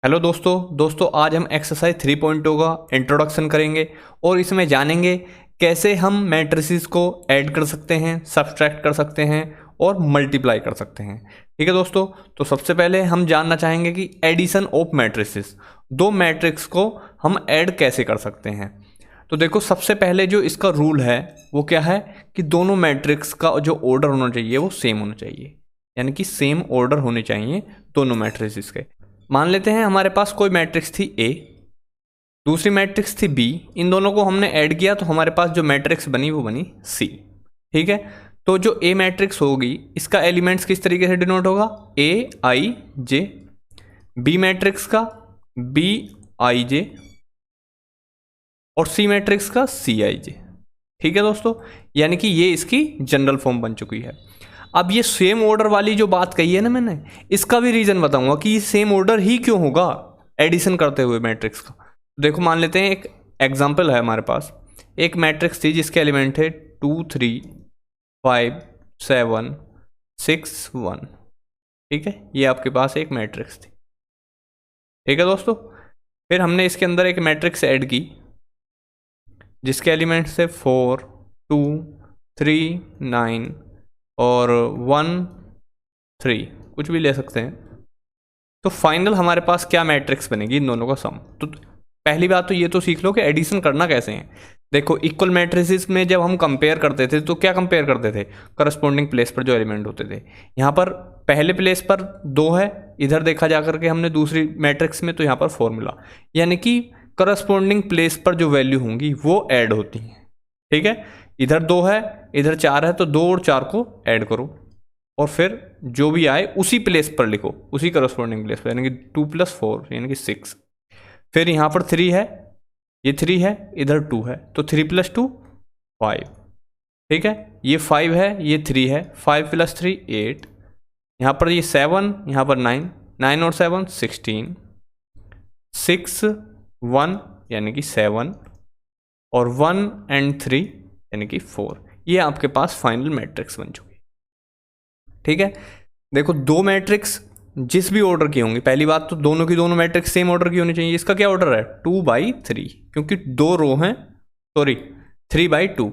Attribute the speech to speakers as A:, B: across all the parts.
A: Hello दोस्तों आज हम एक्सरसाइज 3.2 का इंट्रोडक्शन करेंगे और इसमें जानेंगे कैसे हम मैट्रिसेस को ऐड कर सकते हैं, सब्सट्रैक्ट कर सकते हैं और मल्टीप्लाई कर सकते हैं। ठीक है दोस्तों, तो सबसे पहले हम जानना चाहेंगे कि एडिशन ऑफ मैट्रिसेस, दो मैट्रिक्स को हम ऐड कैसे कर सकते हैं। तो देखो, सबसे पहले जो इसका रूल है वो क्या है कि दोनों मैट्रिक्स का जो ऑर्डर होना चाहिए वो सेम होना चाहिए, यानी कि सेम ऑर्डर होने चाहिए दोनों मैट्रिसेस के। मान लेते हैं हमारे पास कोई मैट्रिक्स थी ए, दूसरी मैट्रिक्स थी बी, इन दोनों को हमने ऐड किया तो हमारे पास जो मैट्रिक्स बनी वो बनी सी। ठीक है, तो जो ए मैट्रिक्स होगी इसका एलिमेंट्स किस तरीके से डिनोट होगा, ए आई जे। बी मैट्रिक्स का बी आई जे और सी मैट्रिक्स का सी आई जे। ठीक है दोस्तों, यानी कि ये इसकी जनरल फॉर्म बन चुकी है। अब ये सेम ऑर्डर वाली जो बात कही है ना मैंने, इसका भी रीजन बताऊंगा कि ये सेम ऑर्डर ही क्यों होगा एडिशन करते हुए मैट्रिक्स का। देखो, मान लेते हैं एक एग्जांपल है हमारे पास, एक मैट्रिक्स थी जिसके एलिमेंट थे 2 3 5 7 6 1। ठीक है, ये आपके पास एक मैट्रिक्स थी। ठीक है दोस्तों, फिर हमने इसके अंदर एक मैट्रिक्स ऐड की जिसके एलिमेंट्स थे 4 2 3 9 और 1 3, कुछ भी ले सकते हैं। तो फाइनल हमारे पास क्या मैट्रिक्स बनेगी इन दोनों का सम। तो पहली बात तो ये तो सीख लो कि एडिशन करना कैसे है। देखो, इक्वल मैट्रिसेस में जब हम कंपेयर करते थे तो क्या कंपेयर करते थे, करस्पॉन्डिंग प्लेस पर जो एलिमेंट होते थे। यहाँ पर पहले प्लेस पर 2 है, इधर देखा जा करके हमने दूसरी मैट्रिक्स में तो यहाँ पर 4 मिला, यानी कि करस्पॉन्डिंग प्लेस पर जो वैल्यू होंगी वो ऐड होती हैं। ठीक है, इधर 2 है इधर 4 है तो 2 और 4 को ऐड करो और फिर जो भी आए उसी प्लेस पर लिखो, उसी करस्पॉन्डिंग प्लेस पर, यानी कि 2 + 4 यानी कि 6। फिर यहाँ पर 3 है, ये 3 है, इधर 2 है तो 3 + 2 5। ठीक है, ये 5 है, ये 3 है, 5 + 3 8। यहाँ पर ये 7, यहाँ पर 9, 9 और 7 16, 6 1 यानी कि 7 और 1 और 3 यानी कि 4। ये आपके पास फाइनल मैट्रिक्स बन चुकी है। ठीक है, देखो, दो मैट्रिक्स जिस भी ऑर्डर की होंगी, पहली बात तो दोनों की दोनों मैट्रिक्स सेम ऑर्डर की होनी चाहिए। इसका क्या ऑर्डर है, 2/3, क्योंकि 2 रो हैं, सॉरी 3/2,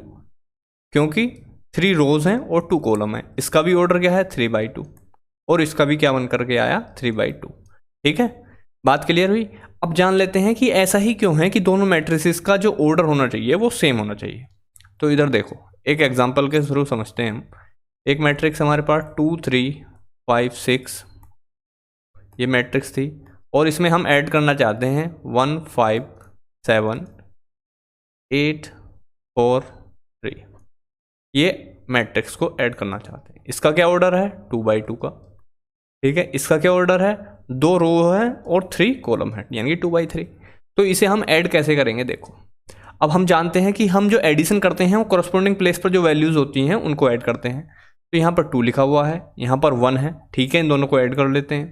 A: क्योंकि 3 रोज हैं और 2 कॉलम है। इसका भी ऑर्डर क्या है, 3/2 और इसका भी क्या बन करके आया, 3/2। ठीक है, बात क्लियर हुई। अब जान लेते हैं कि ऐसा ही क्यों है कि दोनों मैट्रिसेस का जो ऑर्डर होना चाहिए वो सेम होना चाहिए। तो इधर देखो, एक एग्जांपल के थ्रू समझते हैं हम। एक मैट्रिक्स हमारे पास 2 3 5 6 ये मैट्रिक्स थी और इसमें हम ऐड करना चाहते हैं 1 5 7 8 4 3। ये मैट्रिक्स को ऐड करना चाहते हैं। इसका क्या ऑर्डर है, 2/2 का। ठीक है, इसका क्या ऑर्डर है, 2 रो है और 3 कॉलम है, यानी कि 2/3। तो इसे हम ऐड कैसे करेंगे, देखो, अब हम जानते हैं कि हम जो एडिशन करते हैं वो करस्पॉन्डिंग प्लेस पर जो वैल्यूज होती हैं उनको ऐड करते हैं। तो यहाँ पर 2 लिखा हुआ है, यहाँ पर 1 है। ठीक है, इन दोनों को ऐड कर लेते हैं।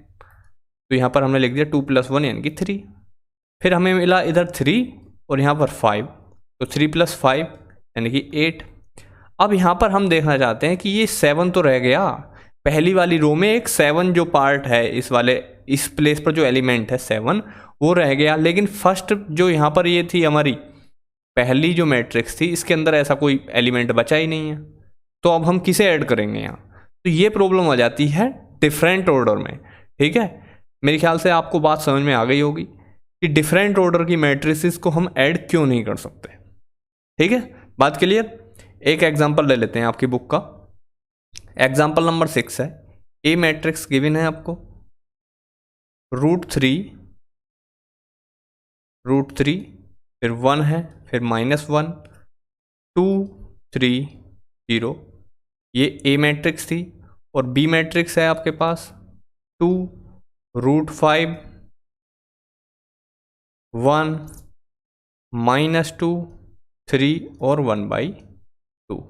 A: तो यहाँ पर हमने लिख दिया 2 + 1 यानी कि 3। फिर हमें मिला इधर 3 और यहाँ पर 5, तो 3 + 5 यानी कि 8। अब यहाँ पर हम देखना चाहते हैं कि ये 7 तो रह गया, पहली वाली रो में एक 7 जो पार्ट है इस प्लेस पर जो एलिमेंट है 7 वो रह गया। लेकिन फर्स्ट जो यहाँ पर ये थी हमारी पहली जो मैट्रिक्स थी, इसके अंदर ऐसा कोई एलिमेंट बचा ही नहीं है। तो अब हम किसे ऐड करेंगे यहाँ, तो ये प्रॉब्लम आ जाती है डिफरेंट ऑर्डर में। ठीक है, मेरे ख्याल से आपको बात समझ में आ गई होगी कि डिफरेंट ऑर्डर की मैट्रिसेस को हम ऐड क्यों नहीं कर सकते। ठीक है, बात क्लियर। एक एग्जांपल ले लेते हैं आपकी बुक का, एग्जांपल नंबर 6 है। ए मैट्रिक्स गिवन है आपको, √3 फिर 1 है, फिर -1 2 3 0। ये ए मैट्रिक्स थी और बी मैट्रिक्स है आपके पास 2 √5 1 -2 3 और 1/2।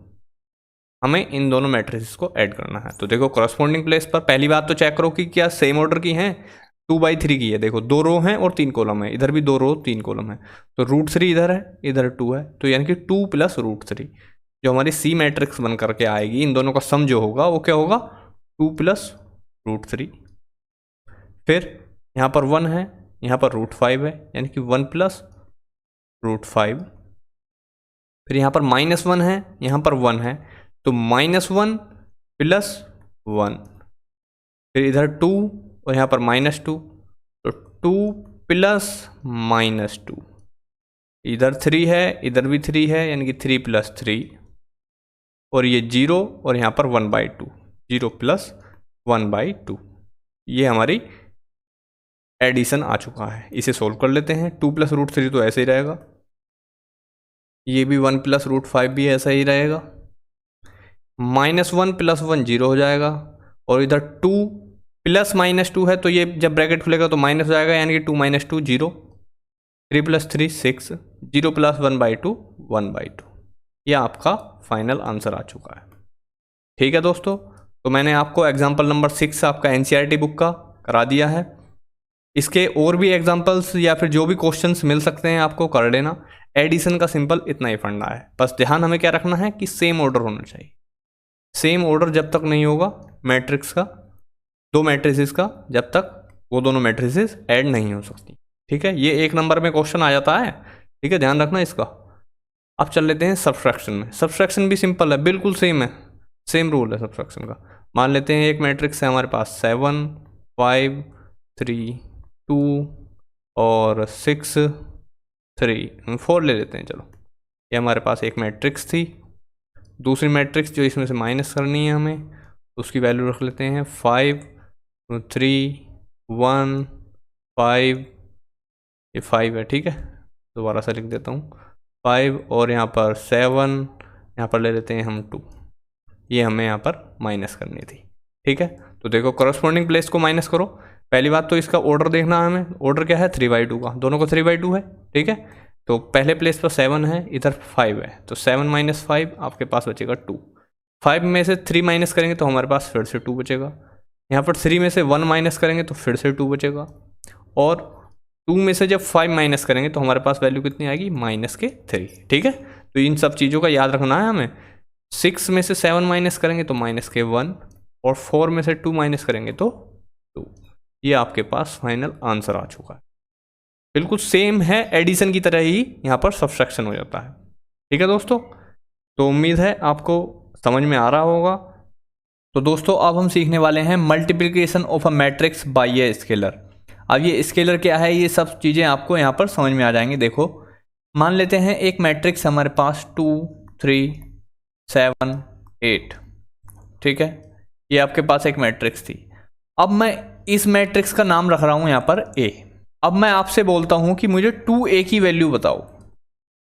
A: हमें इन दोनों मैट्रिसेस को ऐड करना है। तो देखो, करस्पॉन्डिंग प्लेस पर पहली बात तो चेक करो कि क्या सेम ऑर्डर की हैं। 2/3 की है, देखो 2 रो हैं और 3 कॉलम है, इधर भी 2 रो 3 कॉलम है। तो √3 इधर है, इधर 2 है, तो यानी कि 2 + √3 जो हमारी सी मैट्रिक्स बन करके आएगी। इन दोनों का सम जो होगा वो क्या होगा, 2 + √3। फिर यहाँ पर 1 है, यहाँ पर √5 है, यानी कि 1 प्लस √5। फिर यहाँ पर -1 है, यहाँ पर 1 है, तो -1 प्लस 1। फिर इधर 2 और यहाँ पर -2, तो 2 प्लस -2। इधर 3 है, इधर भी 3 है, यानी कि 3 प्लस 3। और ये 0 और यहाँ पर 1/2, 0 प्लस 1/2। ये हमारी एडिशन आ चुका है। इसे सोल्व कर लेते हैं। 2 प्लस √3 तो ऐसे ही रहेगा, ये भी 1 प्लस √5 भी ऐसा ही रहेगा। -1 प्लस 1 0 हो जाएगा, और इधर 2 प्लस -2 है, तो ये जब ब्रैकेट खुलेगा तो माइनस हो जाएगा, यानी कि 2 - 2 0, 3 प्लस 3 6, 0 प्लस 1/2 1/2। यह आपका फाइनल आंसर आ चुका है। ठीक है दोस्तों, तो मैंने आपको एग्जाम्पल नंबर 6 आपका NCERT बुक का करा दिया है। इसके और भी एग्जाम्पल्स या फिर जो भी क्वेश्चंस मिल सकते हैं आपको कर लेना। एडिशन का सिंपल इतना ही फंडा है, बस ध्यान हमें क्या रखना है कि सेम ऑर्डर होना चाहिए। सेम ऑर्डर जब तक नहीं होगा मैट्रिक्स का, दो मैट्रिसेस का, जब तक वो दोनों मैट्रिसेस ऐड नहीं हो सकती। ठीक है, ये 1 नंबर में क्वेश्चन आ जाता है। ठीक है, ध्यान रखना इसका। अब चल लेते हैं सब्सट्रैक्शन में। सब्सट्रैक्शन भी सिंपल है, बिल्कुल सेम है, सेम रूल है सब्सट्रैक्शन का। मान लेते हैं एक मैट्रिक्स है हमारे पास 7 5 3 2 और 6 3 4 ले लेते हैं। चलो, ये हमारे पास एक मैट्रिक्स थी। दूसरी मैट्रिक्स जो इसमें से माइनस करनी है हमें, उसकी वैल्यू रख लेते हैं 5 3 1 5। ये 5 है, ठीक है, दोबारा से लिख देता हूँ 5, और यहाँ पर 7, यहाँ पर ले लेते हैं हम 2। ये हमें यहाँ पर माइनस करनी थी। ठीक है, तो देखो करस्पॉन्डिंग प्लेस को माइनस करो। पहली बात तो इसका ऑर्डर देखना है हमें। ऑर्डर क्या है 3/2 का, दोनों को 3/2 है। ठीक है, तो पहले प्लेस पर 7 है, इधर 5 है, तो 7 - 5 आपके पास बचेगा 2। 5 में से 3 माइनस करेंगे तो हमारे पास फिर से 2 बचेगा। यहाँ पर 3 में से 1 माइनस करेंगे तो फिर से 2 बचेगा, और 2 में से जब 5 माइनस करेंगे तो हमारे पास वैल्यू कितनी आएगी -3। ठीक है, तो इन सब चीज़ों का याद रखना है हमें। 6 में से 7 माइनस करेंगे तो -1, और 4 में से 2 माइनस करेंगे तो 2। ये आपके पास फाइनल आंसर आ चुका है। बिल्कुल सेम है, एडिशन की तरह ही यहाँ पर सब्सट्रैक्शन हो जाता है। ठीक है दोस्तों, तो उम्मीद है आपको समझ में आ रहा होगा। तो दोस्तों अब हम सीखने वाले हैं multiplication of a matrix bye a scalar. अब ये स्केलर क्या है, ये सब चीज़ें आपको यहाँ पर समझ में आ जाएंगी। देखो, मान लेते हैं एक मैट्रिक्स हमारे पास 2 3 7 8। ठीक है, ये आपके पास एक मैट्रिक्स थी। अब मैं इस मैट्रिक्स का नाम रख रहा हूँ यहाँ पर A। अब मैं आपसे बोलता हूँ कि मुझे 2A की वैल्यू बताओ,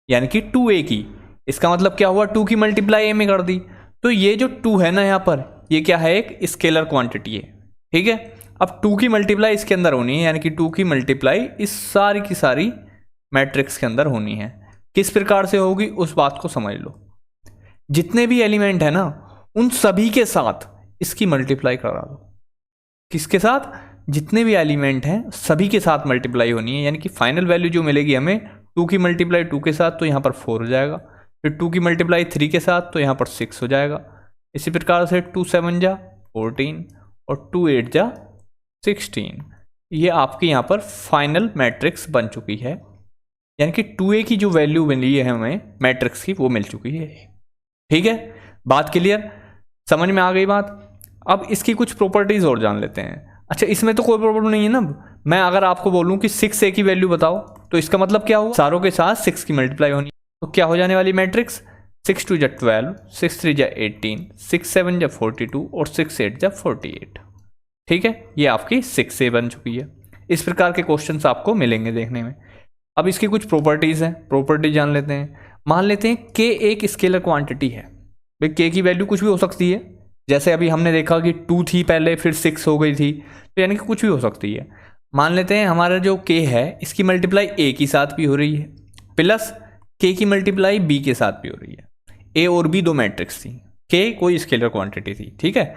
A: यानी कि 2A की। इसका मतलब क्या हुआ, 2 की मल्टीप्लाई A में कर दी। तो ये जो 2 है ना यहाँ पर, ये क्या है, एक स्केलर क्वांटिटी है। ठीक है, अब 2 की मल्टीप्लाई इसके अंदर होनी है, यानी कि 2 की मल्टीप्लाई इस सारी की सारी मैट्रिक्स के अंदर होनी है। किस प्रकार से होगी उस बात को समझ लो। जितने भी एलिमेंट है ना, उन सभी के साथ इसकी मल्टीप्लाई करा दो। किसके साथ, जितने भी एलिमेंट हैं सभी के साथ मल्टीप्लाई होनी है, यानी कि फाइनल वैल्यू जो मिलेगी हमें 2 की मल्टीप्लाई 2 के साथ तो यहाँ पर 4 हो जाएगा, फिर 2 की मल्टीप्लाई 3 के साथ तो यहाँ पर 6 हो जाएगा। इसी प्रकार से 2 7 जा 14 और 2 8 जा 16। ये आपकी यहाँ पर फाइनल मैट्रिक्स बन चुकी है, यानी कि 2A की जो वैल्यू मिली है हमें मैट्रिक्स की, वो मिल चुकी है। ठीक है, बात क्लियर, समझ में आ गई बात। अब इसकी कुछ प्रॉपर्टीज और जान लेते हैं। अच्छा, इसमें तो कोई प्रॉब्लम नहीं है ना। मैं अगर आपको बोलूं कि 6A की वैल्यू बताओ, तो इसका मतलब क्या हुआ, सारों के साथ 6 की मल्टीप्लाई होनी। तो क्या हो जाने वाली मैट्रिक्स, 6 2 जा 12, 6 3 जा 18, 6 7 जा 42 और 6 8 जा 48। ठीक है, ये आपकी 6A बन चुकी है। इस प्रकार के क्वेश्चंस आपको मिलेंगे देखने में। अब इसकी कुछ प्रॉपर्टीज हैं, प्रॉपर्टी जान लेते हैं। मान लेते हैं K एक स्केलर क्वांटिटी है। भाई K की वैल्यू कुछ भी हो सकती है, जैसे अभी हमने देखा कि 2 थी पहले, फिर 6 हो गई थी, तो यानी कि कुछ भी हो सकती है। मान लेते हैं हमारा जो K है इसकी मल्टीप्लाई A के साथ भी हो रही है, प्लस K की मल्टीप्लाई B के साथ भी हो रही है। A और B दो मैट्रिक्स थी, K कोई स्केलर क्वांटिटी थी। ठीक है,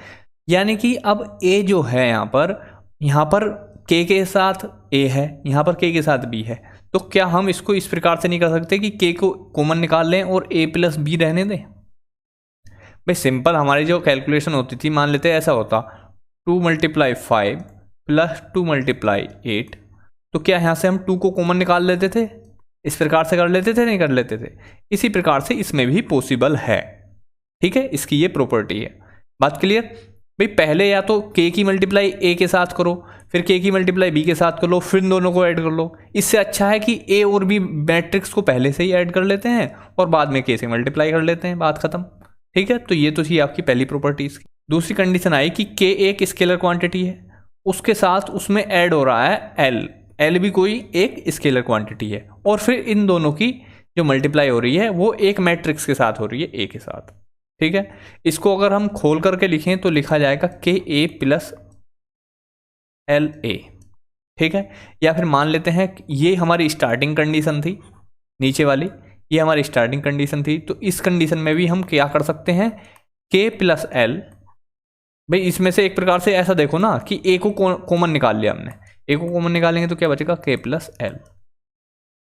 A: यानी कि अब A जो है यहाँ पर K के साथ A है, यहाँ पर K के साथ B है। तो क्या हम इसको इस प्रकार से नहीं कर सकते कि K को कॉमन निकाल लें और A प्लस B रहने दें। भाई सिंपल हमारी जो कैलकुलेशन होती थी, मान लेते हैं ऐसा होता 2 × 5 प्लस 2 × 8 तो क्या यहाँ से हम 2 को कॉमन निकाल लेते थे? इस प्रकार से कर लेते थे, नहीं कर लेते थे? इसी प्रकार से इसमें भी पॉसिबल है। ठीक है, इसकी ये प्रॉपर्टी है। बात क्लियर? भाई पहले या तो k की मल्टीप्लाई a के साथ करो, फिर k की मल्टीप्लाई b के साथ कर लो, फिर दोनों को ऐड कर लो। इससे अच्छा है कि a और b मैट्रिक्स को पहले से ही ऐड कर लेते हैं और बाद में k से मल्टीप्लाई कर लेते हैं, बात खत्म। ठीक है, तो ये तो थी आपकी पहली प्रॉपर्टी इसकी। दूसरी कंडीशन आई कि k एक स्केलर क्वांटिटी है, उसके साथ उसमें ऐड हो रहा है l भी कोई एक स्केलर क्वांटिटी है, और फिर इन दोनों की जो मल्टीप्लाई हो रही है वो एक मैट्रिक्स के साथ हो रही है, a के साथ। ठीक है, इसको अगर हम खोल करके लिखें तो लिखा जाएगा KA प्लस LA। ठीक है, या फिर मान लेते हैं ये हमारी स्टार्टिंग कंडीशन थी, नीचे वाली ये हमारी स्टार्टिंग कंडीशन थी, तो इस कंडीशन में भी हम क्या कर सकते हैं, K प्लस L। भाई इसमें से एक प्रकार से ऐसा देखो ना कि A को कॉमन निकाल लिया हमने, A को कॉमन निकालेंगे तो क्या बचेगा, K प्लस L।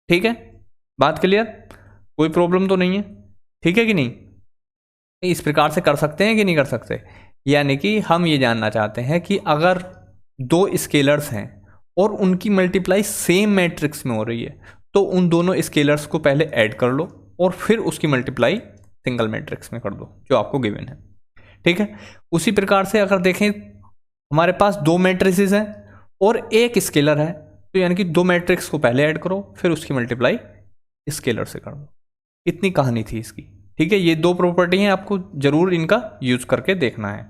A: ठीक है, बात क्लियर? कोई प्रॉब्लम तो नहीं है? ठीक है कि नहीं? इस प्रकार से कर सकते हैं कि नहीं कर सकते? यानी कि हम ये जानना चाहते हैं कि अगर दो स्केलर्स हैं और उनकी मल्टीप्लाई सेम मैट्रिक्स में हो रही है तो उन दोनों स्केलर्स को पहले ऐड कर लो और फिर उसकी मल्टीप्लाई सिंगल मैट्रिक्स में कर दो जो आपको गिवन है। ठीक है, उसी प्रकार से अगर देखें हमारे पास दो मैट्रिसेस हैं और एक स्केलर है, तो यानी कि दो मैट्रिक्स को पहले ऐड करो फिर उसकी मल्टीप्लाई स्केलर से कर दो। इतनी कहानी थी इसकी। ठीक है, ये दो प्रॉपर्टी हैं, आपको जरूर इनका यूज करके देखना है।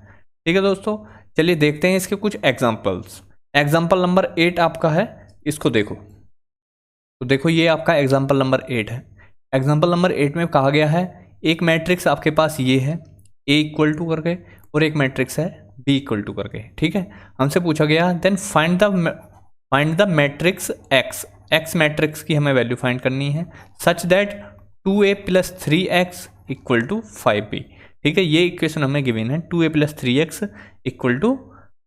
A: ठीक है दोस्तों, चलिए देखते हैं इसके कुछ एग्जांपल्स। एग्जांपल नंबर 8 आपका है, इसको देखो। तो देखो ये आपका एग्जांपल नंबर 8 है। एग्जांपल नंबर 8 में कहा गया है एक मैट्रिक्स आपके पास ये है A इक्वल टू करके, और एक मैट्रिक्स है B इक्वल टू करके। ठीक है, हमसे पूछा गया then find the matrix X matrix की हमें वैल्यू फाइंड करनी है such that 2A plus 3X equal to 5B। ठीक है, ये इक्वेशन हमें गिवन है 2A plus 3X equal to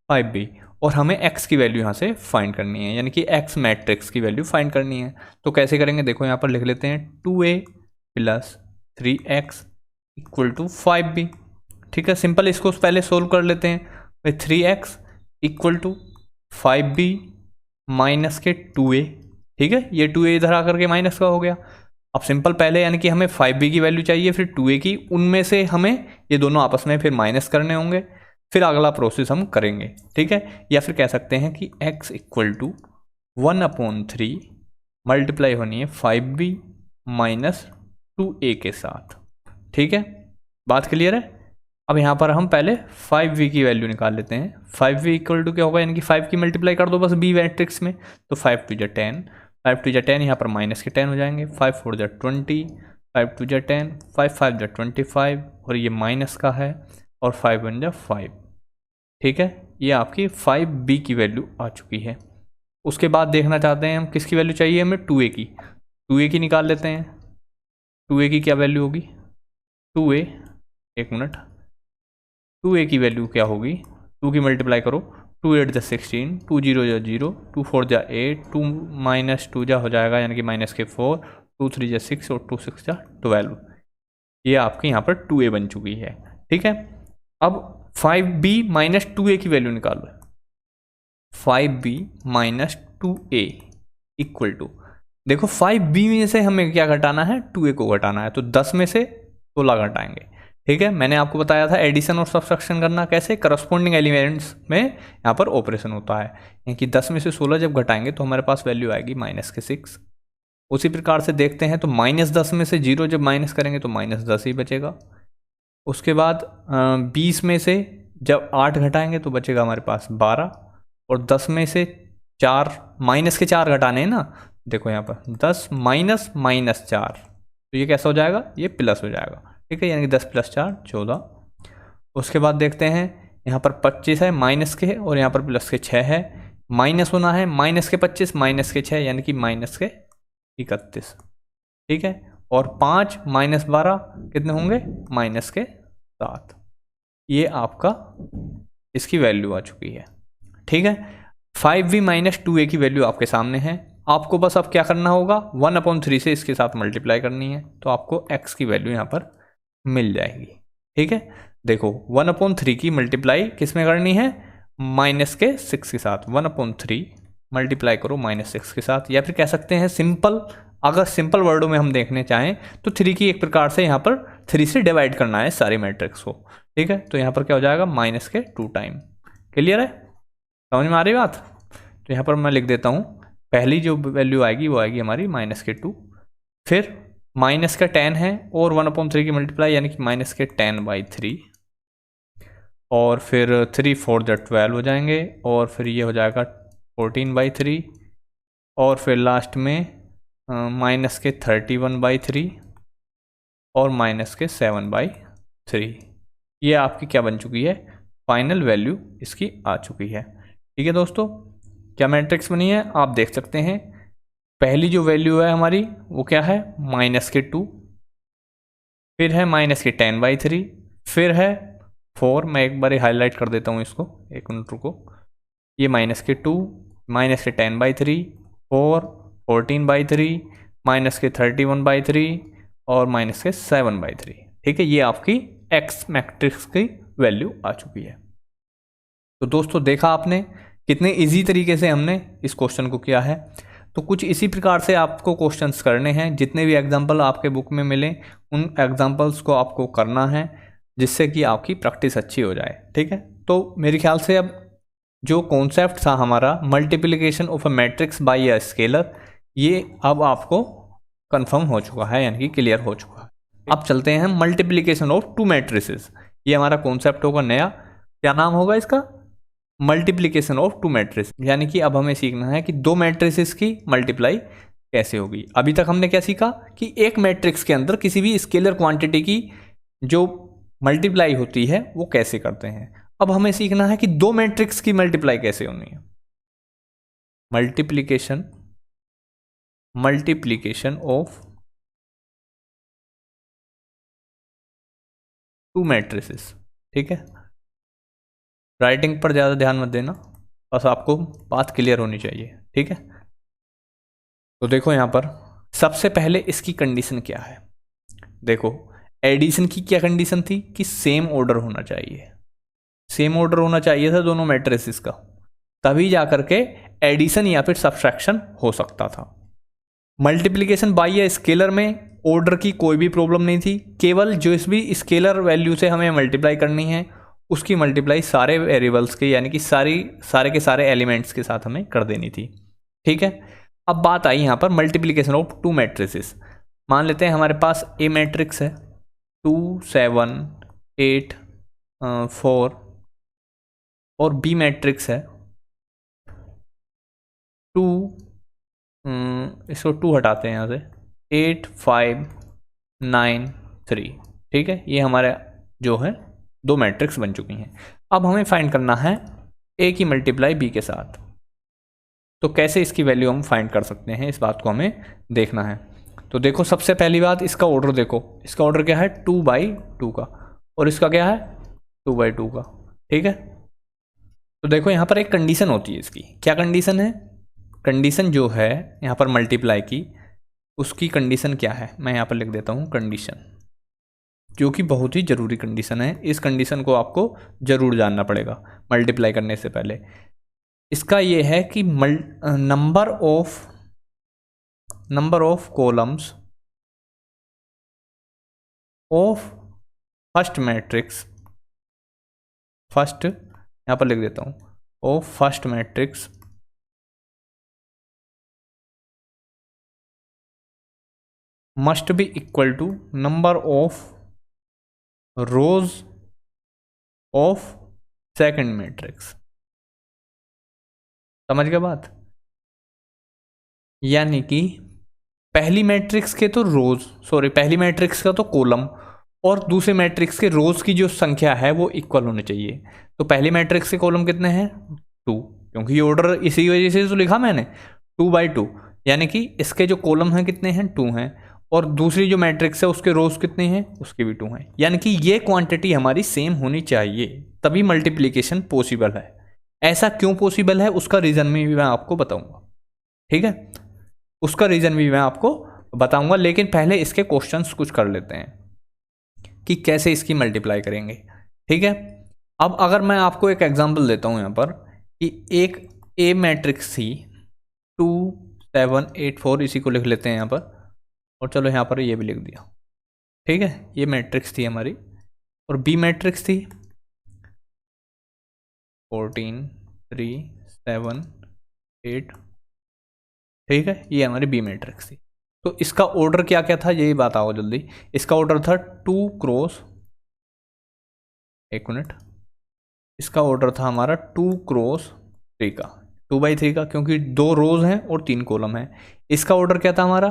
A: 5B, और हमें x की वैल्यू यहाँ से फाइंड करनी है, यानी कि x मैट्रिक्स की वैल्यू फाइंड करनी है। तो कैसे करेंगे, देखो यहाँ पर लिख लेते हैं 2A plus 3X equal to 5B। ठीक है, सिंपल, इसको पहले सोल्व कर लेते हैं। 3X equal to 5B minus के 2A। ठीक है, ये 2A इधर आकर के माइनस का हो गया। अब सिंपल पहले यानी कि हमें 5B की वैल्यू चाहिए, फिर 2A की, उनमें से हमें ये दोनों आपस में फिर माइनस करने होंगे, फिर अगला प्रोसेस हम करेंगे। ठीक है, या फिर कह सकते हैं कि x इक्वल टू 1/3 मल्टीप्लाई होनी है 5B माइनस 2A के साथ। ठीक है, बात क्लियर है? अब यहाँ पर हम पहले 5B की वैल्यू निकाल लेते हैं। 5B इक्वल टू क्या होगा, यानी कि 5 की मल्टीप्लाई कर दो बस B मैट्रिक्स में, तो 5 2 जा 10, 5 2 जा 10, यहाँ पर माइनस के 10 हो जाएंगे, 5 4 जा 20, 5 2 जा 10, 5 5 जा 25, और ये माइनस का है, और 5 1 जा 5। ठीक है, ये आपकी 5B की वैल्यू आ चुकी है। उसके बाद देखना चाहते हैं हम किसकी वैल्यू चाहिए, हमें 2A की। 2A की निकाल लेते हैं। 2A की क्या वैल्यू होगी, 2A, एक मिनट, 2A की वैल्यू क्या होगी, 2 की मल्टीप्लाई करो, 2 8 जा 16, 2 0 जा 0, 2 4 जा 8, 2 माइनस 2 जा हो जाएगा यानी कि माइनस के 4, 2 3 जा 6, और 2 6 जा 12। ये आपकी यहाँ पर 2A बन चुकी है। ठीक है, अब 5B माइनस 2A की वैल्यू निकालो। 5B minus 2A equal to, देखो 5B में से हमें क्या घटाना है, 2A को घटाना है, तो 10 में से 16 घटाएंगे। ठीक है, मैंने आपको बताया था एडिशन और सब्सट्रैक्शन करना कैसे, करस्पॉन्डिंग एलिमेंट्स में यहाँ पर ऑपरेशन होता है, यानी कि 10 में से 16 जब घटाएंगे तो हमारे पास वैल्यू आएगी माइनस के 6। उसी प्रकार से देखते हैं तो माइनस 10 में से 0 जब माइनस करेंगे तो माइनस 10 ही बचेगा। उसके बाद 20 में से जब 8 घटाएंगे तो बचेगा हमारे पास 12, और 10 में से 4 माइनस के 4 घटाने हैं ना, देखो यहाँ पर 10 माइनस माइनस 4, तो ये कैसा हो जाएगा, ये प्लस हो जाएगा। ठीक है, यानी कि 10 प्लस 4 14। उसके बाद देखते हैं यहाँ पर 25 है माइनस के, और यहाँ पर प्लस के 6 है, माइनस होना है माइनस के 25 माइनस के 6 यानी कि माइनस के 31। ठीक है, और 5 माइनस 12 कितने होंगे, माइनस के 7। ये आपका इसकी वैल्यू आ चुकी है। ठीक है, 5B माइनस 2A की वैल्यू आपके सामने है। आपको बस अब क्या करना होगा, 1/3 से इसके साथ मल्टीप्लाई करनी है, तो आपको x की वैल्यू यहाँ पर मिल जाएगी। ठीक है, देखो 1/3 की मल्टीप्लाई किस में करनी है, माइनस के 6 के साथ। 1/3 मल्टीप्लाई करो -6 के साथ, या फिर कह सकते हैं सिंपल, अगर सिंपल वर्डों में हम देखने चाहें तो 3 की एक प्रकार से यहाँ पर 3 से डिवाइड करना है सारी मैट्रिक्स को, ठीक है। तो यहाँ पर क्या हो जाएगा -2 टाइम। क्लियर है, समझ में आ रही बात। तो यहाँ पर मैं लिख देता हूँ, पहली जो वैल्यू आएगी वो आएगी हमारी -2, फिर -10 है और 1/3 की मल्टीप्लाई यानी कि -10/3, और फिर 3 4 12 हो जाएंगे, और फिर ये हो जाएगा 14/3, और फिर लास्ट में -31/3 और -7/3। ये आपकी क्या बन चुकी है, फाइनल वैल्यू इसकी आ चुकी है। ठीक है दोस्तों, क्या मैट्रिक्स बनी है आप देख सकते हैं। पहली जो वैल्यू है हमारी वो क्या है -2, फिर है -10/3, फिर है 4, मैं एक बार हाईलाइट कर देता हूँ इसको, एक मिनट रुको, ये -2, -10/3, 4, 14/3, -31/3 और -7/3। ठीक है, ये आपकी एक्स मैट्रिक्स की वैल्यू आ चुकी है। तो दोस्तों देखा आपने कितने इजी तरीके से हमने इस क्वेश्चन को किया है। तो कुछ इसी प्रकार से आपको क्वेश्चंस करने हैं, जितने भी एग्जाम्पल आपके बुक में मिले उन एग्जाम्पल्स को आपको करना है, जिससे कि आपकी प्रैक्टिस अच्छी हो जाए। ठीक है, तो मेरे ख्याल से अब जो कॉन्सेप्ट था हमारा multiplication of a matrix bye a scalar, ये अब आपको कंफर्म हो चुका है, यानी कि क्लियर हो चुका है। अब चलते हैं मल्टीप्लिकेशन ऑफ 2 मैट्रिसेस। ये हमारा कॉन्सेप्ट होगा नया, क्या नाम होगा इसका, मल्टीप्लिकेशन ऑफ 2 मैट्रिस। यानी कि अब हमें सीखना है कि 2 मैट्रिसेस की मल्टीप्लाई कैसे होगी। अभी तक हमने क्या सीखा कि एक मैट्रिक्स के अंदर किसी भी स्केलर क्वांटिटी की जो मल्टीप्लाई होती है वो कैसे करते हैं। अब हमें सीखना है कि 2 मैट्रिक्स की मल्टीप्लाई कैसे होनी है। Multiplication of 2 matrices. ठीक है, राइटिंग पर ज़्यादा ध्यान मत देना, बस आपको बात क्लियर होनी चाहिए। ठीक है, तो देखो यहाँ पर सबसे पहले इसकी कंडीशन क्या है। देखो एडिशन की क्या कंडीशन थी कि सेम ऑर्डर होना चाहिए, सेम ऑर्डर होना चाहिए था दोनों मैट्रिसेस का, तभी जा करके एडिशन या फिर सब्ट्रैक्शन हो सकता था। मल्टीप्लिकेशन बाय अ स्केलर में ऑर्डर की कोई भी प्रॉब्लम नहीं थी, केवल जो इस भी स्केलर वैल्यू से हमें मल्टीप्लाई करनी है उसकी मल्टीप्लाई सारे वेरिएबल्स के यानी कि सारे के सारे एलिमेंट्स के साथ हमें कर देनी थी। ठीक है, अब बात आई यहाँ पर मल्टीप्लिकेशन ऑफ 2 मैट्रिसेस। मान लेते हैं हमारे पास ए मैट्रिक्स है 2 7 8 4, और बी मैट्रिक्स है 2, इसको 2 हटाते हैं यहाँ से, 8 5 9 3। ठीक है, ये हमारे जो है 2 मैट्रिक्स बन चुकी हैं। अब हमें फाइंड करना है ए की मल्टीप्लाई बी के साथ। तो कैसे इसकी वैल्यू हम फाइंड कर सकते हैं, इस बात को हमें देखना है। तो देखो सबसे पहली बात इसका ऑर्डर देखो, इसका ऑर्डर क्या है 2/2 का, और इसका क्या है 2/2 का। ठीक है, तो देखो यहाँ पर एक कंडीशन होती है इसकी, क्या कंडीशन है, कंडीशन जो है यहाँ पर मल्टीप्लाई की उसकी कंडीशन क्या है, मैं यहाँ पर लिख देता हूँ कंडीशन, जो कि बहुत ही ज़रूरी कंडीशन है। इस कंडीशन को आपको ज़रूर जानना पड़ेगा मल्टीप्लाई करने से पहले। इसका ये है कि number of columns of first matrix, first यहाँ पर लिख देता हूँ, of first matrix must be equal to number of rows of second matrix. समझ गए बात, यानी कि पहली मैट्रिक्स के तो पहली मैट्रिक्स का तो कॉलम और दूसरे मैट्रिक्स के रोज की जो संख्या है वो इक्वल होने चाहिए। तो पहली मैट्रिक्स के कॉलम कितने हैं 2, क्योंकि ये ऑर्डर इसी वजह से तो लिखा मैंने 2/2, यानी कि इसके जो कॉलम हैं कितने हैं 2 हैं, और दूसरी जो मैट्रिक्स है उसके रोज कितने हैं उसके भी 2 हैं, यानी कि ये क्वांटिटी हमारी सेम होनी चाहिए, तभी मल्टीप्लिकेशन पॉसिबल है। ऐसा क्यों पॉसिबल है उसका रीज़न भी मैं आपको बताऊंगा। ठीक है, उसका रीज़न भी मैं आपको बताऊंगा, लेकिन पहले इसके क्वेश्चंस कुछ कर लेते हैं कि कैसे इसकी मल्टीप्लाई करेंगे। ठीक है, अब अगर मैं आपको एक एग्जांपल देता हूं यहाँ पर कि एक ए मैट्रिक्स थी 2784 इसी को लिख लेते हैं यहाँ पर, और चलो यहाँ पर ये भी लिख दिया। ठीक है, ये मैट्रिक्स थी हमारी, और बी मैट्रिक्स थी 14 3 7 8। ठीक है, ये हमारी बी मैट्रिक्स थी। तो इसका ऑर्डर क्या क्या था, यही बात आओ जल्दी। इसका ऑर्डर था 2 क्रॉस, एक मिनट, इसका ऑर्डर था हमारा 2 क्रॉस 3 का, 2/3 का, क्योंकि 2 रोज हैं और 3 कॉलम हैं। इसका ऑर्डर क्या था हमारा,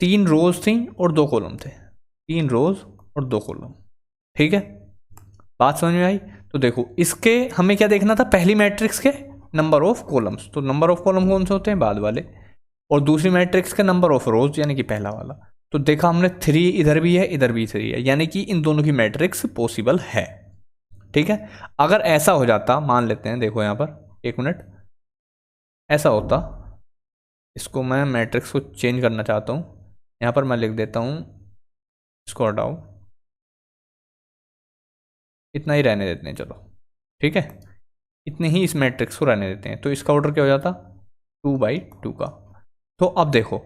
A: 3 रोज थी और 2 कॉलम थे, 3 रोज और 2 कॉलम। ठीक है, बात समझ में आई। तो देखो इसके हमें क्या देखना था, पहली मैट्रिक्स के नंबर ऑफ कॉलम्स, तो नंबर ऑफ कॉलम कौन से होते हैं, बाद वाले, और दूसरी मैट्रिक्स के नंबर ऑफ रोज यानी कि पहला वाला। तो देखा हमने 3 इधर भी है, इधर भी 3 है, यानी कि इन दोनों की मैट्रिक्स पॉसिबल है। ठीक है, अगर ऐसा हो जाता, मान लेते हैं, देखो यहाँ पर एक मिनट, ऐसा होता, इसको मैं मैट्रिक्स को चेंज करना चाहता हूँ, यहाँ पर मैं लिख देता हूँ, इसको हटाओ, इतना ही रहने देते हैं, चलो ठीक है, इतने ही इस मैट्रिक्स को रहने देते हैं। तो इसका ऑर्डर क्या हो जाता, 2/2 का। तो अब देखो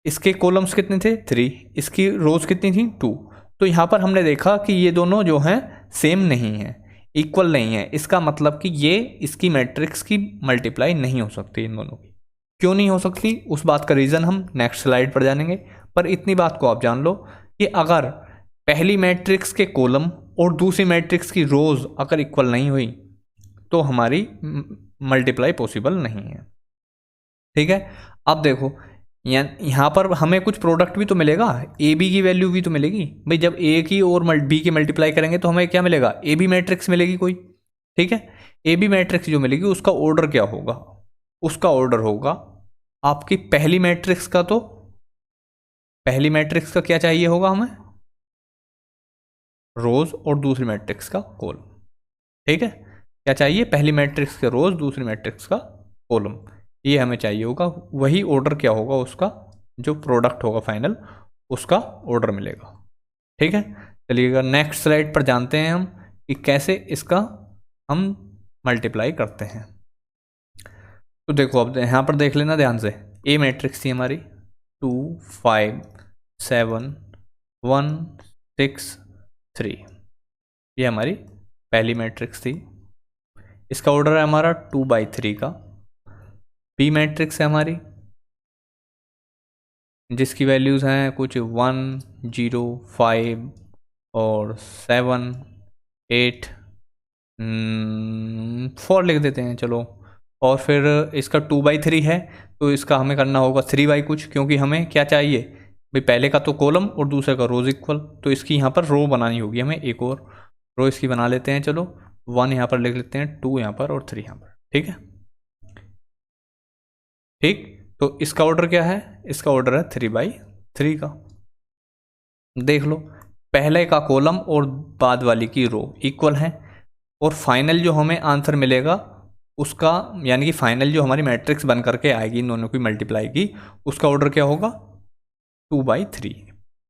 A: इसके कॉलम्स कितने थे, 3, इसकी रोज कितनी थी, 2। तो यहाँ पर हमने देखा कि ये दोनों जो हैं सेम नहीं है, इक्वल नहीं है। इसका मतलब कि ये इसकी मैट्रिक्स की मल्टीप्लाई नहीं हो सकती इन दोनों की। क्यों नहीं हो सकती, उस बात का रीज़न हम नेक्स्ट स्लाइड पर जानेंगे। पर इतनी बात को आप जान लो कि अगर पहली मैट्रिक्स के कॉलम और दूसरी मैट्रिक्स की रोज अगर इक्वल नहीं हुई तो हमारी मल्टीप्लाई पॉसिबल नहीं है। ठीक है, अब देखो यहाँ पर हमें कुछ प्रोडक्ट भी तो मिलेगा, ए बी की वैल्यू भी तो मिलेगी भाई। जब ए की और बी की मल्टीप्लाई करेंगे तो हमें क्या मिलेगा, ए बी मैट्रिक्स मिलेगी कोई। ठीक है, ए बी मैट्रिक्स जो मिलेगी उसका ऑर्डर क्या होगा, उसका ऑर्डर होगा आपकी पहली मैट्रिक्स का, तो पहली मैट्रिक्स का क्या चाहिए होगा हमें, रोज, और दूसरी मैट्रिक्स का कॉलम। ठीक है, क्या चाहिए, पहली मैट्रिक्स के रोज, दूसरी मैट्रिक्स का कॉलम, ये हमें चाहिए होगा। वही ऑर्डर क्या होगा उसका, जो प्रोडक्ट होगा फाइनल, उसका ऑर्डर मिलेगा। ठीक है, चलिएगा नेक्स्ट स्लाइड पर जानते हैं हम कि कैसे इसका हम मल्टीप्लाई करते हैं। तो देखो अब यहाँ पर देख लेना ध्यान से, ए मैट्रिक्स थी हमारी 2 5 7 1 6 3, ये हमारी पहली मैट्रिक्स थी। इसका ऑर्डर है हमारा 2/3 का। बी मैट्रिक्स है हमारी, जिसकी वैल्यूज़ हैं कुछ 1 0 5 और 7 8 4 लिख देते हैं चलो। और फिर इसका 2/3 है, तो इसका हमें करना होगा 3 कुछ, क्योंकि हमें क्या चाहिए भाई, पहले का तो कॉलम और दूसरे का रोज इक्वल, तो इसकी यहाँ पर रो बनानी होगी हमें, एक और रो इसकी बना लेते हैं। चलो 1 यहाँ पर लिख लेते हैं, 2 यहाँ पर और 3 यहाँ पर। ठीक है, ठीक, तो इसका ऑर्डर क्या है, इसका ऑर्डर है 3/3 का। देख लो पहले का कॉलम और बाद वाली की रो इक्वल है, और फाइनल जो हमें आंसर मिलेगा उसका, यानी कि फाइनल जो हमारी मैट्रिक्स बन करके आएगी इन दोनों की मल्टीप्लाई की, उसका ऑर्डर क्या होगा, 2/3,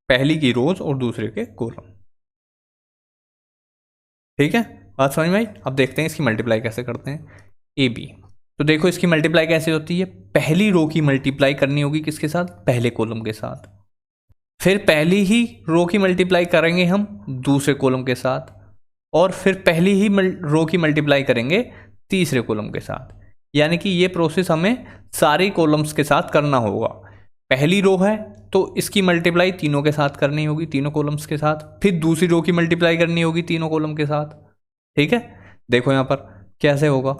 A: पहली की रोज और दूसरे के कॉलम। ठीक है, बात समझ में आई। अब देखते हैं इसकी मल्टीप्लाई कैसे करते हैं, ए बी। तो देखो इसकी मल्टीप्लाई कैसे होती है, पहली रो की मल्टीप्लाई करनी होगी किसके साथ, पहले कॉलम के साथ, फिर पहली ही रो की मल्टीप्लाई करेंगे हम दूसरे कॉलम के साथ, और फिर पहली ही रो की मल्टीप्लाई करेंगे तीसरे कॉलम के साथ। यानी कि ये प्रोसेस हमें सारे कॉलम्स के साथ करना होगा। पहली रो है तो इसकी मल्टीप्लाई तीनों के साथ करनी होगी, तीनों कॉलम्स के साथ, फिर दूसरी रो की मल्टीप्लाई करनी होगी तीनों कॉलम के साथ। ठीक है, देखो यहाँ पर कैसे होगा,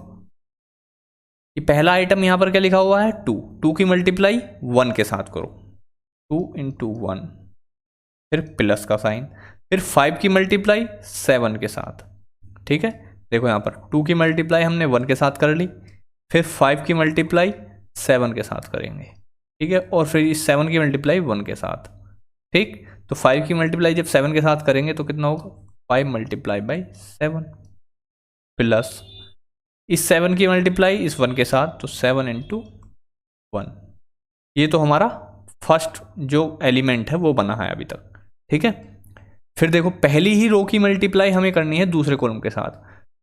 A: कि पहला आइटम यहाँ पर क्या लिखा हुआ है, 2 की मल्टीप्लाई 1 के साथ करो, 2 × 1, फिर प्लस का साइन, फिर 5 की मल्टीप्लाई 7 के साथ। ठीक है, देखो यहाँ पर 2 की मल्टीप्लाई हमने 1 के साथ कर ली, फिर 5 की मल्टीप्लाई 7 के साथ करेंगे। ठीक है, और फिर इस 7 की मल्टीप्लाई 1 के साथ। ठीक, तो 5 की मल्टीप्लाई जब 7 के साथ करेंगे तो कितना होगा, 5 × 7 प्लस इस 7 की मल्टीप्लाई इस 1 के साथ, तो 7 × 1। ये तो हमारा फर्स्ट जो एलिमेंट है वो बना है अभी तक। ठीक है, फिर देखो पहली ही रो की मल्टीप्लाई हमें करनी है दूसरे कॉलम के साथ,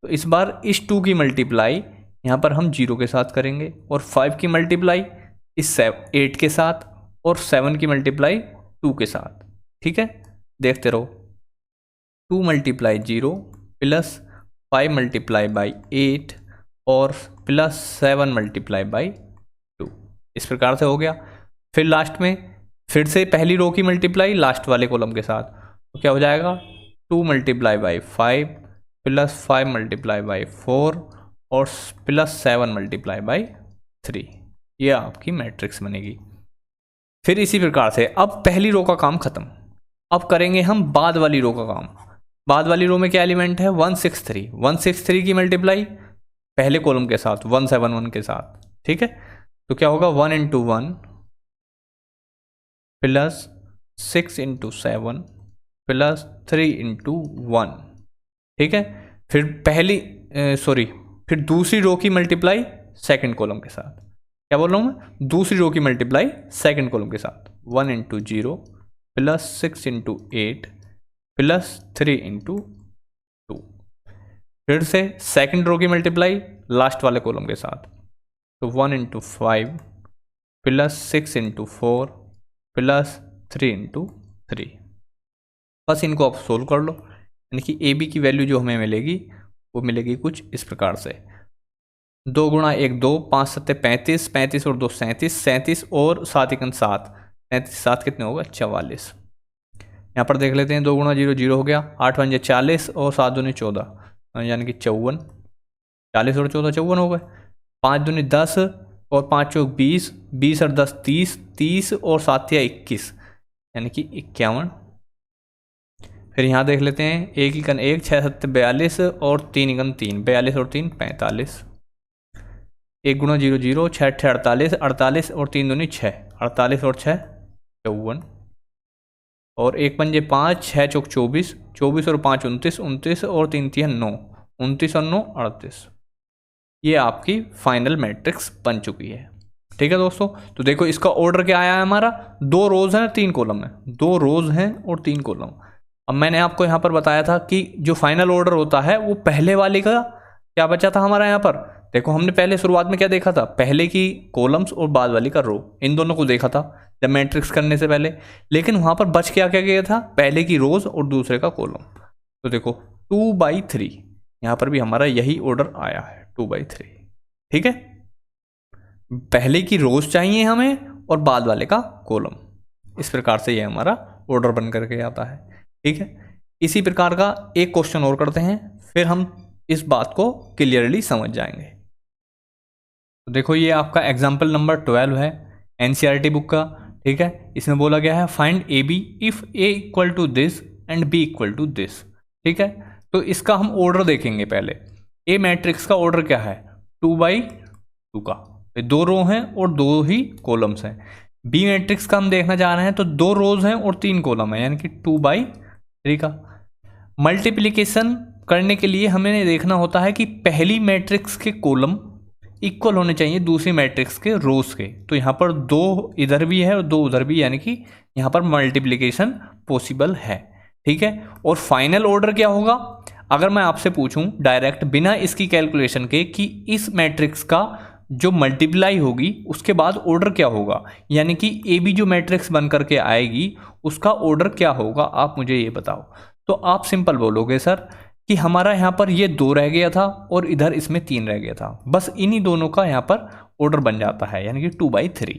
A: तो इस बार इस 2 की मल्टीप्लाई यहाँ पर हम 0 के साथ करेंगे, और 5 की मल्टीप्लाई इस 8 के साथ और 7 की मल्टीप्लाई 2 के साथ। ठीक है, देखते रहो। 2 मल्टीप्लाई 0 प्लस 5 मल्टीप्लाई बाई 8 और प्लस 7 मल्टीप्लाई बाई 2, इस प्रकार से हो गया। फिर लास्ट में फिर से पहली रो की मल्टीप्लाई लास्ट वाले कॉलम के साथ, तो क्या हो जाएगा 2 multiply by 5 plus 5 multiply by 4 और प्लस 7 मल्टीप्लाई बाई 3, ये आपकी मैट्रिक्स बनेगी। फिर इसी प्रकार से अब पहली रो का काम खत्म। अब करेंगे हम बाद वाली रो का काम। बाद वाली रो में क्या एलिमेंट है 163। 163 की मल्टीप्लाई पहले कॉलम के साथ 171 के साथ। ठीक है, तो क्या होगा 1 into 1 plus 6 into 7 plus 3 into 1। ठीक है, फिर दूसरी रो की मल्टीप्लाई सेकेंड कॉलम के साथ। क्या बोल रहा हूँ मैं, दूसरी रो की मल्टीप्लाई सेकेंड कॉलम के साथ 1 into 0 plus 6 into 8 plus 3 into 2। फिर से सेकेंड रो की मल्टीप्लाई लास्ट वाले कॉलम के साथ, तो 1 into 5 plus 6 into 4 plus 3 into 3। बस इनको आप सोल्व कर लो, यानी कि ए बी की वैल्यू जो हमें मिलेगी वो मिलेगी कुछ इस प्रकार से। 2 गुणा 1 2, 5 7 35, 35 और 2 37, 37 और 7 1 7, 37 7 कितने होगा 44। यहाँ पर देख लेते हैं, 2 गुणा 0 0 हो गया, 8 1 40 और 7 दूनी 14, यानी कि 54। 40 और 14 54 हो गए। 5 दूनी 10 और 5 चौक 20, 20 और 10 30, 30 और 7 या 21, यानी कि 51। फिर यहाँ देख लेते हैं, 1 इकन 1, 6 7 42 और 3 इकन 3, 42 और 3 45। 1 गुणा 0 0, 6 8 48, 48 और 3 दूनी 6, 48 और 6 54। और 1 पंजे 5, 6 चौक 24, 24 और 5 29, 29 और 3 3 9, 29 और 9 38। ये आपकी फाइनल मैट्रिक्स बन चुकी है। ठीक है दोस्तों, तो देखो इसका ऑर्डर क्या आया है हमारा, 2 रोज हैं 3 कॉलम है, 2 रोज हैं और 3 कॉलम। अब मैंने आपको यहाँ पर बताया था कि जो फाइनल ऑर्डर होता है वो पहले वाले का क्या बचा था हमारा। यहाँ पर देखो हमने पहले शुरुआत में क्या देखा था, पहले की कॉलम्स और बाद वाली का रो, इन दोनों को देखा था जब मैट्रिक्स करने से पहले। लेकिन वहाँ पर बच क्या क्या गया था, पहले की रोज और दूसरे का कॉलम। तो देखो 2/3, यहाँ पर भी हमारा यही ऑर्डर आया है 2/3। ठीक है, पहले की रोज चाहिए हमें और बाद वाले का कॉलम, इस प्रकार से ये हमारा ऑर्डर बन करके आता है। ठीक है, इसी प्रकार का एक क्वेश्चन और करते हैं, फिर हम इस बात को क्लियरली समझ जाएंगे। तो देखो ये आपका एग्जाम्पल नंबर 12 है एनसीईआरटी बुक का। ठीक है, इसमें बोला गया है find A B if A equal to this and B equal to this. ठीक है, तो इसका हम ऑर्डर देखेंगे। पहले ए मैट्रिक्स का ऑर्डर क्या है 2/2 का, 2 रो हैं और 2 ही कॉलम्स हैं। बी मैट्रिक्स का हम देखना चाह रहे हैं तो 2 रोज हैं और 3 कॉलम है, यानी कि 2/3 का। मल्टीप्लिकेशन करने के लिए हमें देखना होता है कि पहली मैट्रिक्स के कॉलम इक्वल होने चाहिए दूसरी मैट्रिक्स के रोज के। तो यहाँ पर 2 इधर भी है और 2 उधर भी, यानी कि यहाँ पर मल्टीप्लिकेशन पॉसिबल है। ठीक है, और फाइनल ऑर्डर क्या होगा, अगर मैं आपसे पूछूं डायरेक्ट बिना इसकी कैलकुलेशन के कि इस मैट्रिक्स का जो मल्टीप्लाई होगी उसके बाद ऑर्डर क्या होगा, यानी कि ए बी जो मैट्रिक्स बन करके आएगी उसका ऑर्डर क्या होगा, आप मुझे ये बताओ। तो आप सिंपल बोलोगे सर कि हमारा यहाँ पर ये 2 रह गया था और इधर इसमें 3 रह गया था, बस इन्हीं दोनों का यहाँ पर ऑर्डर बन जाता है, यानी कि 2/3।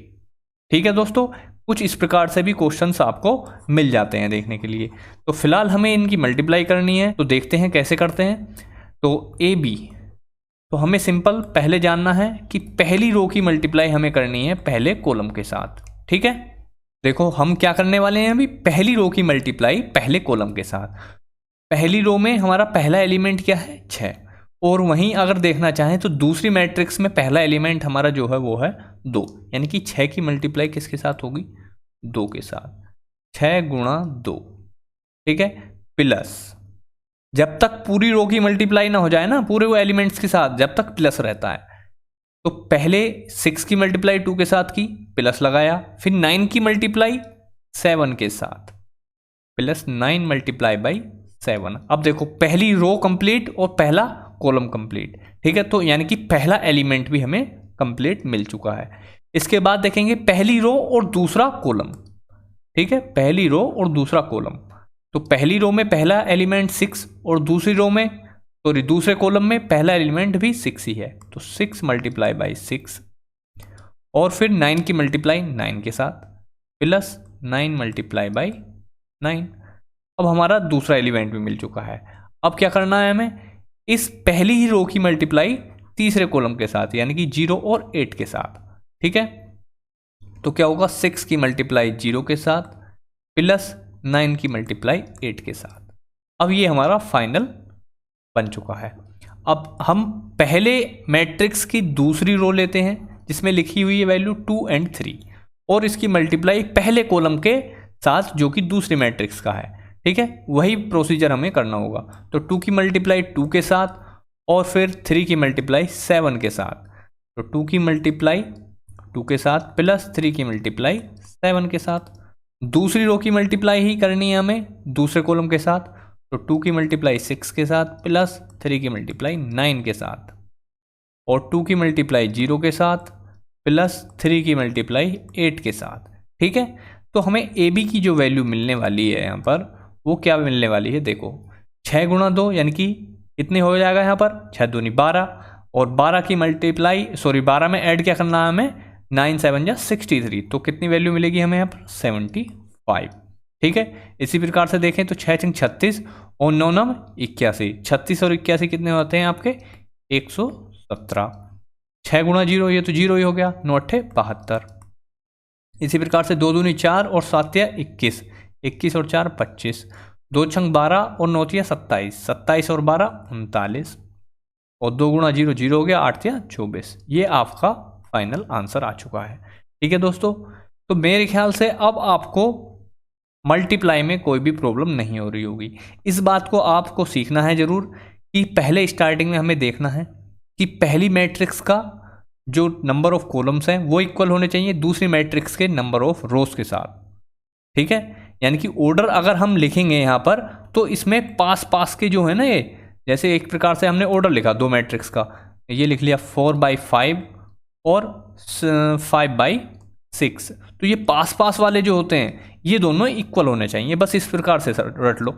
A: ठीक है दोस्तों, कुछ इस प्रकार से भी क्वेश्चंस आपको मिल जाते हैं देखने के लिए। तो फिलहाल हमें इनकी मल्टीप्लाई करनी है, तो देखते हैं कैसे करते हैं। तो ए बी, तो हमें सिंपल पहले जानना है कि पहली रो की मल्टीप्लाई हमें करनी है पहले कॉलम के साथ। ठीक है, देखो हम क्या करने वाले हैं अभी, पहली रो की मल्टीप्लाई पहले कॉलम के साथ। पहली रो में हमारा पहला एलिमेंट क्या है 6, और वहीं अगर देखना चाहें तो दूसरी मैट्रिक्स में पहला एलिमेंट हमारा जो है वो है 2, यानी कि 6 की मल्टीप्लाई किसके साथ होगी 2 के साथ, 6 गुणा 2। ठीक है, प्लस जब तक पूरी रो की मल्टीप्लाई ना हो जाए ना पूरे वो एलिमेंट्स के साथ, जब तक प्लस रहता है, तो पहले 6 की मल्टीप्लाई 2 के साथ की, प्लस लगाया, फिर 9 की मल्टीप्लाई 7 के साथ, प्लस 9 मल्टीप्लाई बाई 7। अब देखो पहली रो कंप्लीट और पहला कॉलम कंप्लीट। ठीक है, तो यानी कि पहला एलिमेंट भी हमें कंप्लीट मिल चुका है। इसके बाद देखेंगे पहली रो और दूसरा कॉलम, ठीक है, पहली रो और दूसरा कॉलम। तो पहली रो में पहला एलिमेंट 6 और दूसरी रो में दूसरे कॉलम में पहला एलिमेंट भी 6 ही है, तो 6 मल्टीप्लाई बाई 6 और फिर 9 की मल्टीप्लाई 9 के साथ प्लस 9 मल्टीप्लाई बाई 9। अब हमारा दूसरा एलिमेंट भी मिल चुका है। अब क्या करना है हमें, इस पहली ही रो की मल्टीप्लाई तीसरे कॉलम के साथ यानी कि 0 और 8 के साथ, ठीक है। तो क्या होगा, 6 की मल्टीप्लाई 0 के साथ प्लस 9 की मल्टीप्लाई 8 के साथ। अब ये हमारा फाइनल बन चुका है। अब हम पहले मैट्रिक्स की दूसरी रो लेते हैं जिसमें लिखी हुई है वैल्यू 2 और 3 और इसकी मल्टीप्लाई पहले कॉलम के साथ जो कि दूसरी मैट्रिक्स का है, ठीक है। वही प्रोसीजर हमें करना होगा। तो 2 की मल्टीप्लाई 2 के साथ और फिर 3 की मल्टीप्लाई 7 के साथ। तो 2 की मल्टीप्लाई 2 के साथ प्लस 3 की मल्टीप्लाई 7 के साथ। दूसरी रो की मल्टीप्लाई ही करनी है हमें दूसरे कॉलम के साथ। तो 2 की मल्टीप्लाई 6 के साथ प्लस 3 की मल्टीप्लाई 9 के साथ और 2 की मल्टीप्लाई 0 के साथ प्लस 3 की मल्टीप्लाई 8 के साथ, ठीक है। तो हमें ए बी की जो वैल्यू मिलने वाली है यहाँ पर वो क्या मिलने वाली है, देखो 6 गुणा 2 यानी कि कितने हो जाएगा यहाँ पर, 6 दूनी 12 और 12 की मल्टीप्लाई 12 में ऐड क्या करना है हमें, 9 7 जा 63। तो कितनी वैल्यू मिलेगी हमें यहाँ पर, 75, ठीक है। इसी प्रकार से देखें तो 6 6 36 और 9 9 81, 36 और 81 कितने होते हैं आपके, 117। 6 गुणा 0 ये तो 0 ही हो गया, 9 8 72। इसी प्रकार से 2 दूनी 4 और 7 21, 21 और 4 25, 2 छंग 12 और 9 27, 27 और 12 39 और 2 गुणा 0 0 हो गया, 8 24। ये आपका फाइनल आंसर आ चुका है, ठीक है दोस्तों। तो मेरे ख्याल से अब आपको मल्टीप्लाई में कोई भी प्रॉब्लम नहीं हो रही होगी। इस बात को आपको सीखना है ज़रूर कि पहले स्टार्टिंग में हमें देखना है कि पहली मैट्रिक्स का जो नंबर ऑफ कॉलम्स हैं वो इक्वल होने चाहिए दूसरी मैट्रिक्स के नंबर ऑफ रोज के साथ, ठीक है। यानी कि ऑर्डर अगर हम लिखेंगे यहाँ पर तो इसमें पास पास के जो है ना, ये जैसे एक प्रकार से हमने ऑर्डर लिखा दो मैट्रिक्स का, ये लिख लिया 4/5 और 5/6। तो ये पास पास वाले जो होते हैं ये दोनों इक्वल होने चाहिए, बस इस प्रकार से रट लो।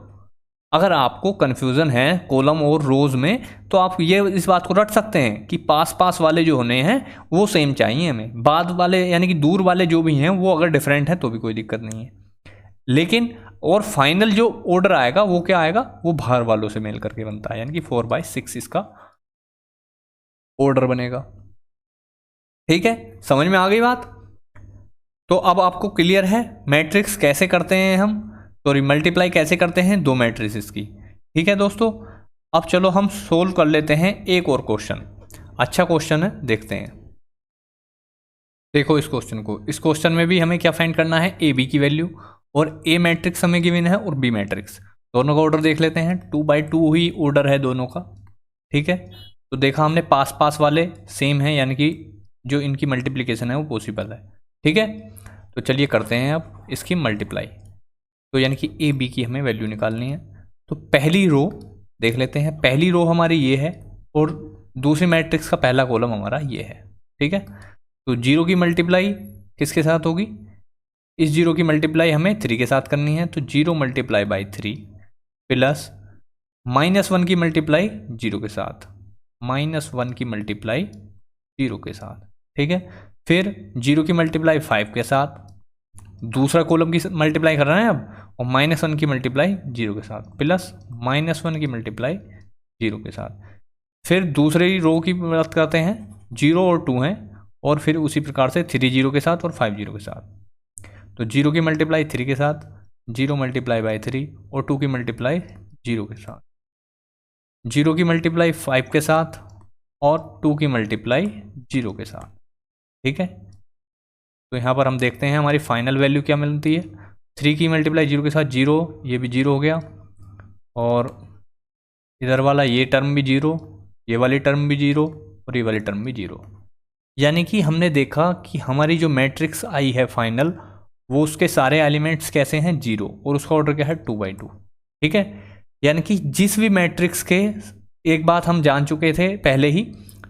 A: अगर आपको कन्फ्यूज़न है कॉलम और रोज में तो आप ये इस बात को रट सकते हैं कि पास पास वाले जो होने हैं वो सेम चाहिए हमें, बाद वाले यानी कि दूर वाले जो भी हैं वो अगर डिफरेंट है तो भी कोई दिक्कत नहीं है। लेकिन और फाइनल जो ऑर्डर आएगा वो क्या आएगा, वो बाहर वालों से मेल करके बनता है, यानी कि 4/6 इसका ऑर्डर बनेगा, ठीक है। समझ में आ गई बात। तो अब आपको क्लियर है मैट्रिक्स कैसे करते हैं हम, सॉरी मल्टीप्लाई कैसे करते हैं दो मैट्रिसेस की, ठीक है दोस्तों। अब चलो हम सोल्व कर लेते हैं एक और क्वेश्चन, अच्छा क्वेश्चन है, देखते हैं। देखो इस क्वेश्चन को, इस क्वेश्चन में भी हमें क्या फाइंड करना है, ए बी की वैल्यू, और ए मैट्रिक्स हमें गिवन है और बी मैट्रिक्स, दोनों का ऑर्डर देख लेते हैं। 2/2 ही ऑर्डर है दोनों का, ठीक है। तो देखा हमने पास पास वाले सेम है, यानी कि जो इनकी मल्टीप्लिकेशन है वो पॉसिबल है, ठीक है। तो चलिए करते हैं अब इसकी मल्टीप्लाई। तो यानी कि ए बी की हमें वैल्यू निकालनी है। तो पहली रो देख लेते हैं, पहली रो हमारी ये है और दूसरी मैट्रिक्स का पहला कॉलम हमारा ये है, ठीक है। तो 0 की मल्टीप्लाई किसके साथ होगी, इस 0 की मल्टीप्लाई हमें 3 के साथ करनी है। तो 0 मल्टीप्लाई बाई 3 प्लस -1 की मल्टीप्लाई 0 के साथ, -1 की मल्टीप्लाई 0 के साथ, ठीक है। फिर 0 की मल्टीप्लाई 5 के साथ, दूसरा कॉलम की मल्टीप्लाई कर रहे हैं अब, और -1 की मल्टीप्लाई 0 के साथ प्लस -1 की मल्टीप्लाई 0 के साथ। फिर दूसरी रो की बात करते हैं, 0 और 2 हैं, और फिर उसी प्रकार से 3 0 के साथ और 5 0 के साथ। तो 0 की मल्टीप्लाई 3 के साथ, 0 मल्टीप्लाई बाई 3 और 2 की मल्टीप्लाई 0 के साथ, 0 की मल्टीप्लाई 5 के साथ और 2 की मल्टीप्लाई 0 के साथ, ठीक है। तो यहाँ पर हम देखते हैं हमारी फाइनल वैल्यू क्या मिलती है। 3 की मल्टीप्लाई 0 के साथ 0, ये भी 0 हो गया, और इधर वाला ये टर्म भी 0, ये वाली टर्म भी 0 और ये वाली टर्म भी 0। यानी कि हमने देखा कि हमारी जो मैट्रिक्स आई है फाइनल, वो उसके सारे एलिमेंट्स कैसे हैं 0, और उसका ऑर्डर क्या है 2/2, ठीक है। यानी कि जिस भी मैट्रिक्स के, एक बात हम जान चुके थे पहले ही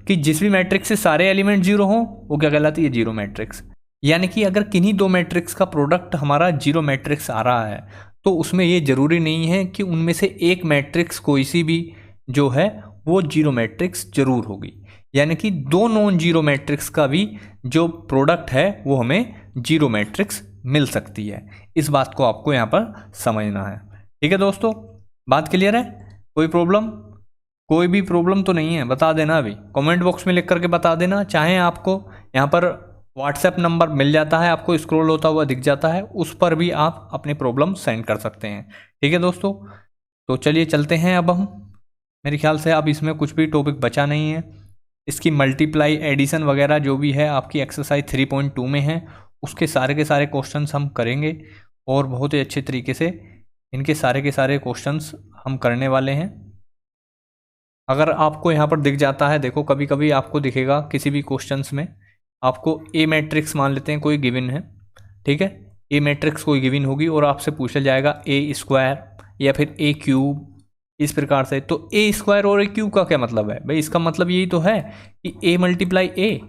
A: कि जिस भी मैट्रिक्स से सारे एलिमेंट जीरो हों वो क्या कहलाती है, जीरो मैट्रिक्स। यानी कि अगर किन्हीं दो मैट्रिक्स का प्रोडक्ट हमारा जीरो मैट्रिक्स आ रहा है तो उसमें ये ज़रूरी नहीं है कि उनमें से एक मैट्रिक्स कोई सी भी जो है वो जीरो मैट्रिक्स जरूर होगी। यानी कि दो नॉन जीरो मैट्रिक्स का भी जो प्रोडक्ट है वो हमें जीरो मैट्रिक्स मिल सकती है। इस बात को आपको यहाँ पर समझना है। ठीक है दोस्तों, बात क्लियर है? कोई प्रॉब्लम? कोई भी प्रॉब्लम तो नहीं है, बता देना, अभी कमेंट बॉक्स में लिख करके बता देना। चाहे आपको यहाँ पर व्हाट्सएप नंबर मिल जाता है, आपको स्क्रॉल होता हुआ दिख जाता है, उस पर भी आप अपनी प्रॉब्लम सेंड कर सकते हैं। ठीक है दोस्तों, तो चलिए चलते हैं अब हम। मेरे ख्याल से अब इसमें कुछ भी टॉपिक बचा नहीं है। इसकी मल्टीप्लाई, एडिशन वगैरह जो भी है आपकी एक्सरसाइज 3.2 में है, उसके सारे के सारे क्वेश्चंस हम करेंगे और बहुत ही अच्छे तरीके से इनके सारे के सारे क्वेश्चंस हम करने वाले हैं। अगर आपको यहाँ पर दिख जाता है, देखो कभी कभी आपको दिखेगा किसी भी क्वेश्चंस में आपको ए मैट्रिक्स मान लेते हैं कोई गिवन है, ठीक है, ए मैट्रिक्स कोई गिवन होगी और आपसे पूछा जाएगा ए स्क्वायर या फिर ए क्यूब, इस प्रकार से। तो ए स्क्वायर और ए क्यूब का क्या मतलब है भाई? इसका मतलब यही तो है कि ए मल्टीप्लाई ए,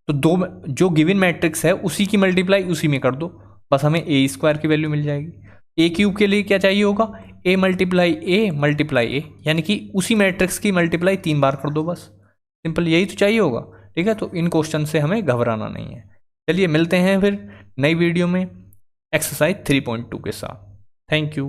A: तो दो जो गिवन मैट्रिक्स है उसी की मल्टीप्लाई उसी में कर दो, बस हमें ए स्क्वायर की वैल्यू मिल जाएगी। ए क्यूब के लिए क्या चाहिए होगा? ए मल्टीप्लाई ए, यानी कि उसी मैट्रिक्स की मल्टीप्लाई 3 बार कर दो, बस सिंपल यही तो चाहिए होगा। ठीक है, तो इन क्वेश्चन से हमें घबराना नहीं है। चलिए मिलते हैं फिर नई वीडियो में एक्सरसाइज 3.2 के साथ। Thank you.